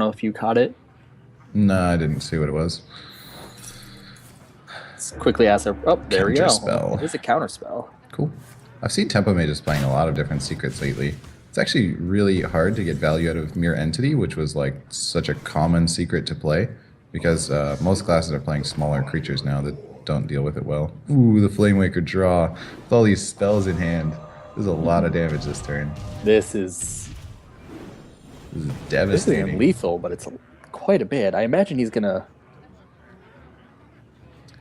know if you caught it. No, I didn't see what it was. Let's quickly ask her. Oh, there we Counter go. spell. It is a counter spell. Cool. I've seen Tempo Mages playing a lot of different secrets lately. It's actually really hard to get value out of Mere Entity, which was like such a common secret to play, because most classes are playing smaller creatures now that don't deal with it well. Ooh, the Flamewaker draw. With all these spells in hand, there's a lot of damage this turn. This is Devastating. lethal, but it's quite a bit. I imagine he's gonna.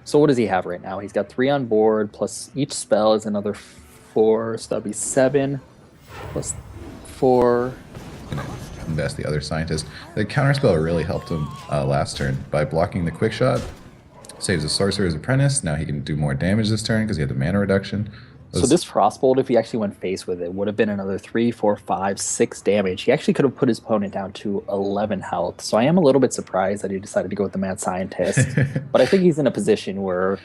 So what does he have right now? He's got 3 on board, plus each spell is another 4, so that'd be 7, plus 4. Gonna invest the other scientist. The counterspell really helped him last turn by blocking the quick shot. Saves the Sorcerer's Apprentice. Now he can do more damage this turn because he had the mana reduction. So this Frostbolt, if he actually went face with it, would have been another 3, 4, 5, 6 damage. He actually could have put his opponent down to 11 health. So I am a little bit surprised that he decided to go with the Mad Scientist. But I think he's in a position where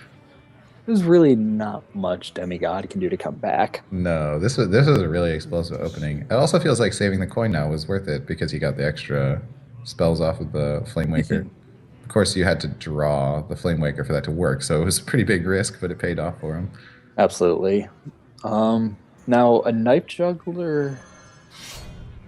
there's really not much Demigod can do to come back. No, this was a really explosive opening. It also feels like saving the coin now was worth it because he got the extra spells off of the Flamewaker. Of course, you had to draw the Flamewaker for that to work, so it was a pretty big risk, but it paid off for him. Absolutely. Now, a Knife Juggler,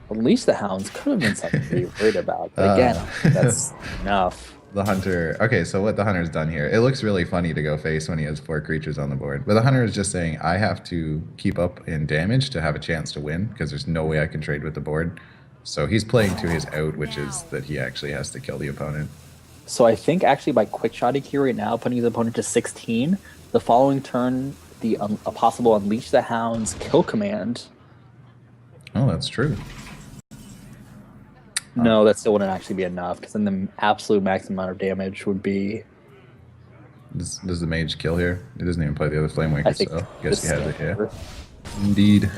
Unleash the Hounds could have been something to be worried about. But again, that's enough. The Hunter. Okay, so what the Hunter's done here, it looks really funny to go face when he has 4 creatures on the board. But the Hunter is just saying, I have to keep up in damage to have a chance to win, because there's no way I can trade with the board. So he's playing to his out, which is that he actually has to kill the opponent. So I think actually by quick-shotting here right now, putting his opponent to 16, the following turn, a possible Unleash the Hounds kill command. Oh, that's true. No, that still wouldn't actually be enough, because then the absolute maximum amount of damage would be... Does the mage kill here? It doesn't even play the other Flamewaker, so I guess he has it, yeah. Indeed.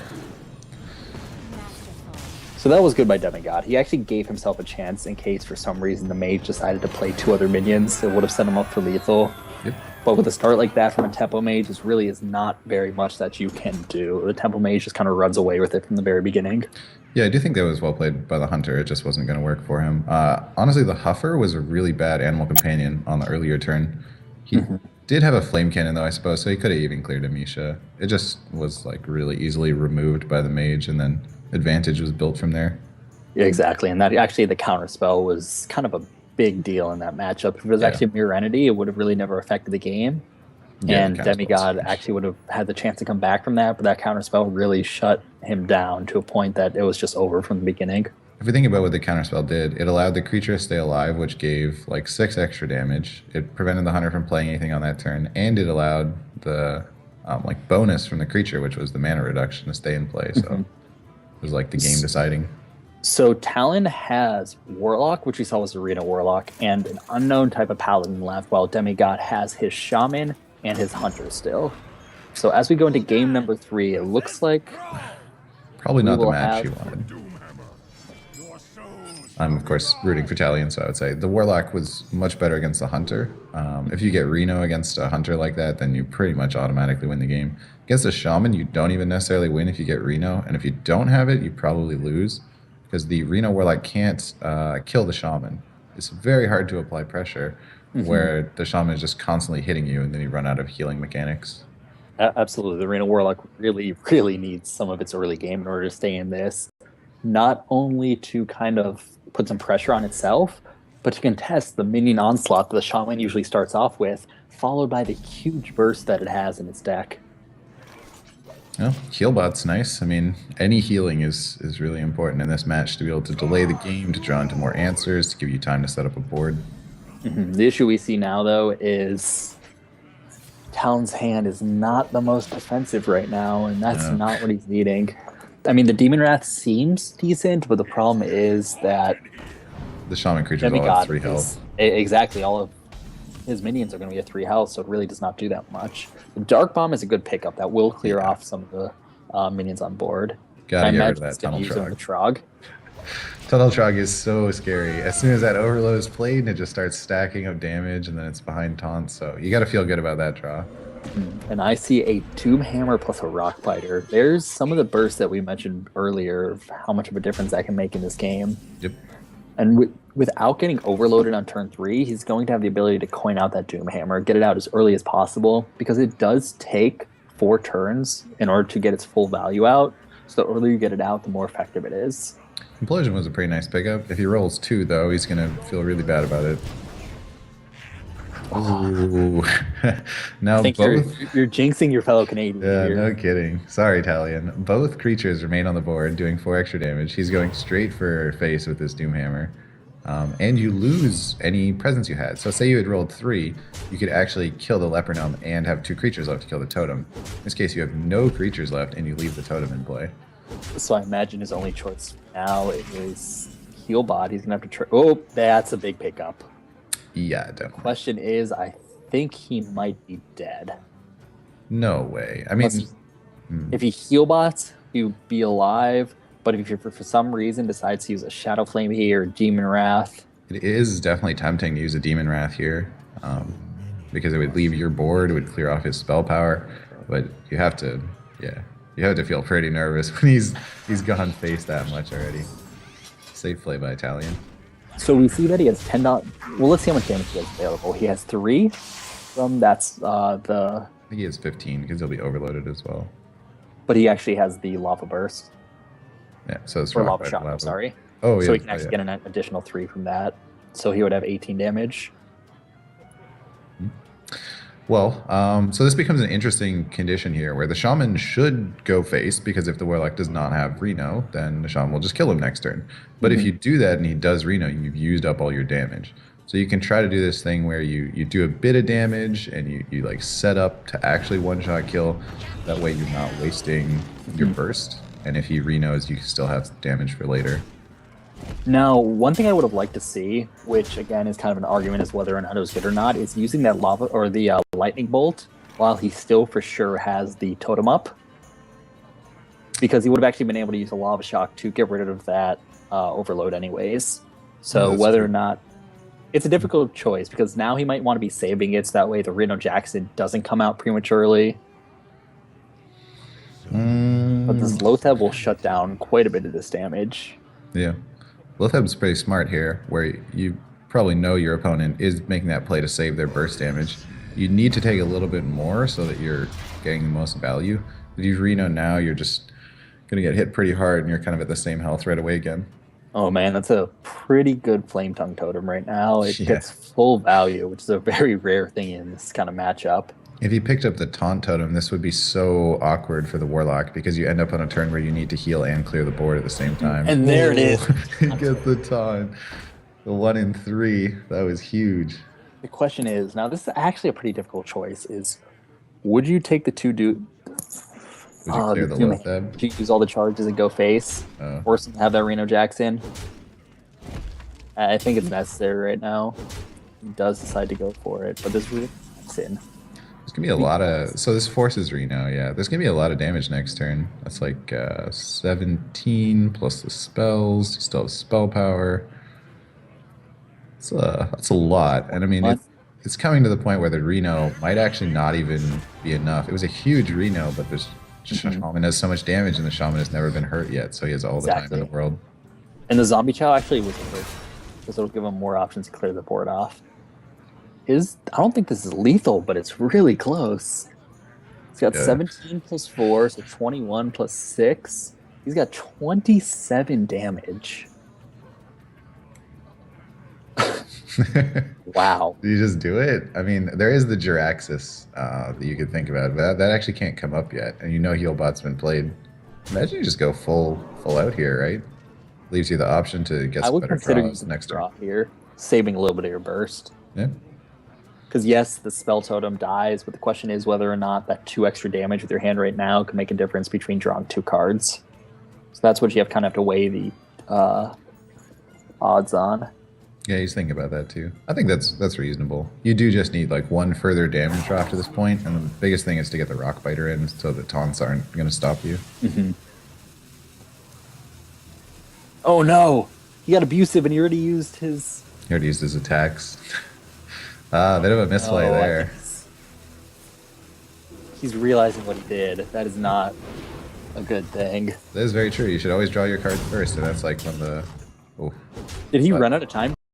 So that was good by Demigod. He actually gave himself a chance in case for some reason the mage decided to play 2 other minions. It would have set him up for lethal. Yep. But with a start like that from a Tempo Mage, there really is not very much that you can do. The Tempo Mage just kind of runs away with it from the very beginning. Yeah, I do think that was well played by the Hunter. It just wasn't going to work for him. Honestly, the Huffer was a really bad animal companion on the earlier turn. He did have a flame cannon, though, I suppose, so he could have even cleared Amisha. It just was like really easily removed by the mage, and then advantage was built from there. Yeah, exactly, and that actually the counterspell was kind of a big deal in that matchup. If it was actually a mirror entity, it would have really never affected the game. Yeah, and Demigod actually would have had the chance to come back from that, but that counterspell really shut him down to a point that it was just over from the beginning. If we think about what the counterspell did, it allowed the creature to stay alive, which gave like 6 extra damage. It prevented the Hunter from playing anything on that turn, and it allowed the like bonus from the creature, which was the mana reduction, to stay in play. So it was like the game deciding. So Talon has Warlock, which we saw was Arena Warlock, and an unknown type of Paladin left, while Demigod has his Shaman and his Hunter still. So as we go into game number 3, it looks like... Probably not the match you wanted. I'm, of course, rooting for Talon, so I would say the Warlock was much better against the Hunter. If you get Reno against a Hunter like that, then you pretty much automatically win the game. Against a Shaman, you don't even necessarily win if you get Reno, and if you don't have it, you probably lose, because the Reno Warlock can't kill the Shaman. It's very hard to apply pressure, where the Shaman is just constantly hitting you, and then you run out of healing mechanics. Absolutely. The Arena Warlock really, really needs some of its early game in order to stay in this. Not only to kind of put some pressure on itself, but to contest the minion onslaught that the Shaman usually starts off with, followed by the huge burst that it has in its deck. Well, Healbot's nice. I mean, any healing is really important in this match to be able to delay the game, to draw into more answers, to give you time to set up a board. The issue we see now, though, is Talon's hand is not the most defensive right now, and that's not what he's needing. I mean, the Demon Wrath seems decent, but the problem is that the Shaman creatures all have 3 health. Exactly, all of his minions are going to be at 3 health, so it really does not do that much. The Dark Bomb is a good pickup that will clear off some of the minions on board. Gotta get rid of that Tunnel Trog. Tunnel Trog is so scary. As soon as that overload is played, it just starts stacking up damage, and then it's behind taunt, so you got to feel good about that draw. And I see a Doom Hammer plus a Rock Biter. There's some of the bursts that we mentioned earlier of how much of a difference that can make in this game. Yep. And without getting overloaded on turn 3, he's going to have the ability to coin out that Doom Hammer, get it out as early as possible, because it does take 4 turns in order to get its full value out. So the earlier you get it out, the more effective it is. Implosion was a pretty nice pickup. If he rolls 2, though, he's going to feel really bad about it. Ooh. Now I think both... you're jinxing your fellow Canadian. Yeah, here. no kidding. Sorry, Talion. Both creatures remain on the board, doing 4 extra damage. He's going straight for face with this Doom Hammer. And you lose any presence you had. So say you had rolled 3, you could actually kill the Leper Gnome and have 2 creatures left to kill the totem. In this case, you have no creatures left, and you leave the totem in play. So I imagine his only choice now is Healbot. He's going to have to try... Oh, that's a big pickup. Yeah, definitely. Question is, I think he might be dead. No way. I mean... If he Healbots, he would be alive... But if you for some reason decides to use a Shadow Flame here or Demon Wrath... It is definitely tempting to use a Demon Wrath here. Because it would leave your board, it would clear off his spell power. But you have to, you have to feel pretty nervous when he's gone face that much already. Safe play by Italian. So we see that he has 10... Well, let's see how much damage he has available. He has 3 from... That's the... I think he has 15 because he'll be overloaded as well. But he actually has the Lava Burst. Yeah, so it's or Lava Shock, I'm sorry. Oh, yeah. So he can actually get an additional 3 from that. So he would have 18 damage. Well, so this becomes an interesting condition here where the Shaman should go face, because if the Warlock does not have Reno, then the Shaman will just kill him next turn. But if you do that and he does Reno, you've used up all your damage. So you can try to do this thing where you do a bit of damage and you like set up to actually one-shot kill. That way you're not wasting your burst. And if he Renos, you still have damage for later. Now, one thing I would have liked to see, which again is kind of an argument as whether or not it was good or not, is using that lava or the lightning bolt while he still for sure has the totem up, because he would have actually been able to use a lava shock to get rid of that overload anyways. So whether or not it's a difficult choice, because now he might want to be saving it so that way the Reno Jackson doesn't come out prematurely. But this Lotheb will shut down quite a bit of this damage. Yeah. Lotheb's pretty smart here, where you probably know your opponent is making that play to save their burst damage. You need to take a little bit more so that you're getting the most value. If you Reno now, you're just going to get hit pretty hard and you're kind of at the same health right away again. Oh man, that's a pretty good Flame Tongue Totem right now. It gets full value, which is a very rare thing in this kind of matchup. If he picked up the Taunt Totem, this would be so awkward for the Warlock, because you end up on a turn where you need to heal and clear the board at the same time. And there it is. He gets the Taunt. The 1 in 3. That was huge. The question is, now this is actually a pretty difficult choice, is would you take the 2 dude... Would you clear the Lotheb? Would you use all the charges and go face? Force him to have that Reno Jackson? I think it's necessary right now. He does decide to go for it, but this really in. There's going to be a lot of... So this forces Reno, yeah. There's going to be a lot of damage next turn. That's like 17 plus the spells. You still have spell power. That's a lot. And I mean, it's coming to the point where the Reno might actually not even be enough. It was a huge Reno, but there's Shaman has so much damage, and the Shaman has never been hurt yet, so he has all the time in the world. And the Zombie Chow actually was hurt, because it'll give him more options to clear the board off. I don't think this is lethal, but it's really close. He's got 17 plus 4, so 21 plus 6. He's got 27 damage. Wow. Did you just do it? I mean, there is the Jiraxis that you could think about, but that actually can't come up yet. And you know Healbot's been played. Imagine you just go full out here, right? Leaves you the option to get some better draws next turn. Here, saving a little bit of your burst. Yeah. Because yes, the spell totem dies, but the question is whether or not that 2 extra damage with your hand right now can make a difference between drawing 2 cards. So that's what you have to weigh the odds on. Yeah, he's thinking about that too. I think that's reasonable. You do just need like 1 further damage draw to this point, and the biggest thing is to get the Rock Biter in so the taunts aren't going to stop you. Oh no! He got abusive and he already used his... He already used his attacks. A bit of a misplay there. He's realizing what he did. That is not a good thing. That is very true. You should always draw your cards first, and that's like one Oh, Did he but- run out of time?